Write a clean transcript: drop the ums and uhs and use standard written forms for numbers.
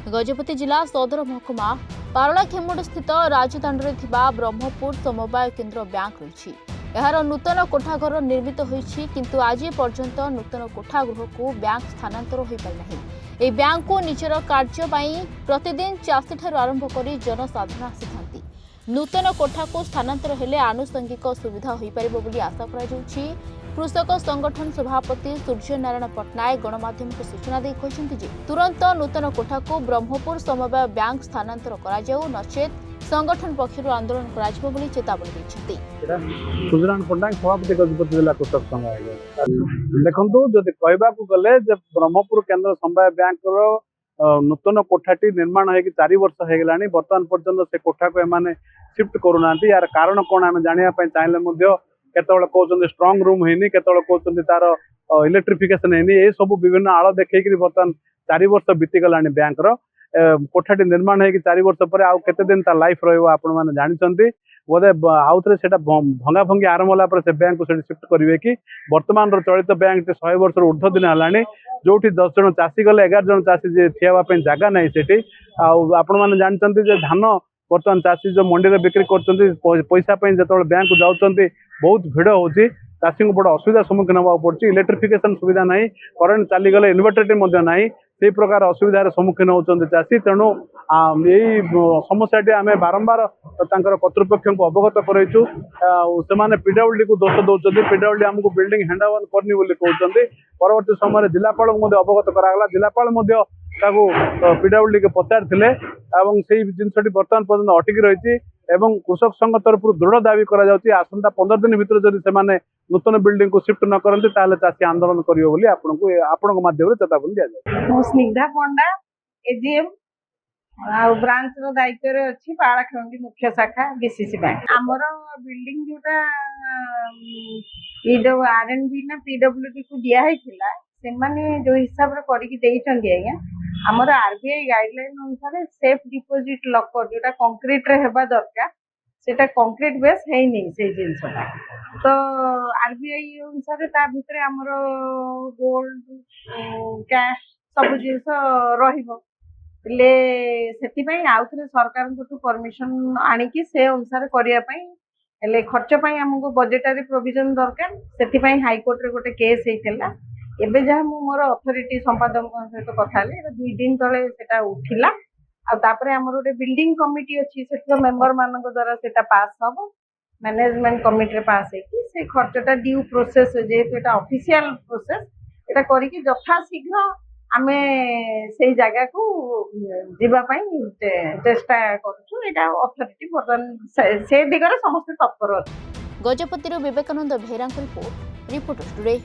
गजपति जिला सदर महकुमा पारलाखेमुड स्थित राजदाण्डे ब्रह्मपुर समवाय केन्द्र बैंक रही यार नूतन कोठाघर निर्मित होईछि किंतु आज पर्यंत नूतन कोठागृह को बैंक स्थानांतर हो पारिना। ए बैंक को निजर कार्य प्रतिदिन चाषी ठार आरंभ कर जनसाधारण आसी नूतन कोठा को स्थानांतर हेले आनुषंगिक सुविधा हो पारिबो बोली आशा करा जाउछि। कृषक संगठन सभापति सूर्य नारायण पट्टनायक गणमाध्यम को सूचना दे कहते जे तुरंत नूतन कोठा को ब्रह्मपुर समवाय बैंक स्थानांतर करा जाऊ नचेत संगठन पक्षर आंदोलन करा बोली चेतावनी दैछथि। सूर्य नारायण पट्टनायक सभापति गजपति जिला कृषक संघ देखु जदि कहवाक गले ब्रह्मपुर केन्द्र समवाय बैंक नूतन कोठाटी निर्माण हो 4 वर्ष हो गलानी बर्तमान पर्यंत से कोठा को एमाने शिफ्ट करूना यार कारण कौन आम जानापी चाहिए केतବେଳେ कहते स्ट्रंग रूम होनी केतବେଳେ कहते तार इलेक्ट्रिफिकेशन होनी ये सब विभिन्न आड़ देखिए बर्तमान 4 वर्ष बीतीगला बैंक कोठाटी निर्माण हो 4 वर्ष पर आउ केते दिन ता लाइफ आपण मैंने जानते बोधे आउ थे भंगा भंगी आरंभ होला से बैंक को शिफ्ट करेंगे कि बर्तमान चलित बैंक 100 वर्ष ऊर्ध्व दिन है जो 10 जन चाषी गले 11 जन चाषी ठियावाई जगह ना से आपण मैंने जानते धान बर्तमान चाषी जो मंडी में बिक्री कर पैसा जो बैंक को जाऊँच बहुत भिड़ होची चाषी को बड़ा असुविधा सम्मुखीन होगा पड़ी इलेक्ट्रिफिकेशन सुविधा ना करेन्ट चलीगले इनवर्टर ना से प्रकार असुविधार सम्मुखीन होती चाषी तेणु यही समस्या आम बारंबार कर्तृपक्ष को अवगत करइचु से पीडब्ल्यूडी को दोष दौरान पीडब्ल्यूडी आमको बिल्डिंग हैंड ओवर करनी बोली कहते परवर्ती समय जिलापाल को अवगत कराला जिलापाल पीडब्ल्यूडी के पचार से जिनसटी बर्तमान पर्यटन अटकी रही एवं कृषक संघ तरफ दृढ़ दावी करा आसंता 15 दिन भीतर जदि से नूतन बिल्डिंग को शिफ्ट न करते चाषी आंदोलन करेंगे आपण माध्यम चेतावनी दि जाए। स्निग्धा पंडा एजीएम ब्रांच रो दायित्व रे अछि पाड़ाखेमुंडी मुख्य शाखा बीसीसी बैंक आमर बिल्डिंग जोटा ये आरएनबी ना पीडब्ल्यूडी को दिया हैथिला से माने जो हिसाब रे करिकि देइछन्ती आज्ञा आमर आरबीआई गाइडलाइन अनुसार सेफ डिपोजिट लॉकर जोटा कंक्रीट रे हेबा दरकार सेटा कंक्रीट बेस है नहीं से जिनसटा तो आरबीआई अनुसार ता भितरे आमर गोल्ड कैश सब जिनस रहिबो ले सेति पई आउथरे सरकार को परमिशन आनिकी से अनुसार करिया पई ले खर्च पई हमको बजेटरी प्रोविजन दरकार सेति पई हाई कोर्ट रे गोटे केस हेइतला एबे जहाँ मोर अथॉरिटी संपादक सहित कथा 2 दिन तले सेटा उठिला आ तापरे हमर गोटे बिल्डिंग कमिटी अछि सेठो मेंबर मानक द्वारा सेटा पास हबो मैनेजमेंट कमिटी रे पास हेकी से खर्चटा ड्यू प्रोसेस जेहेतु एटा ऑफिशियल प्रोसेस एटा करी कि यथा शीघ्र आमे से जगह को जीवा पई चेष्टा करूछु एटा अथॉरिटी बर्तन से दिगरे समस्त तत्पर अछि। गजपति विवेकानंद भेरांक रिपोर्ट रिपोर्टर्स टुडे।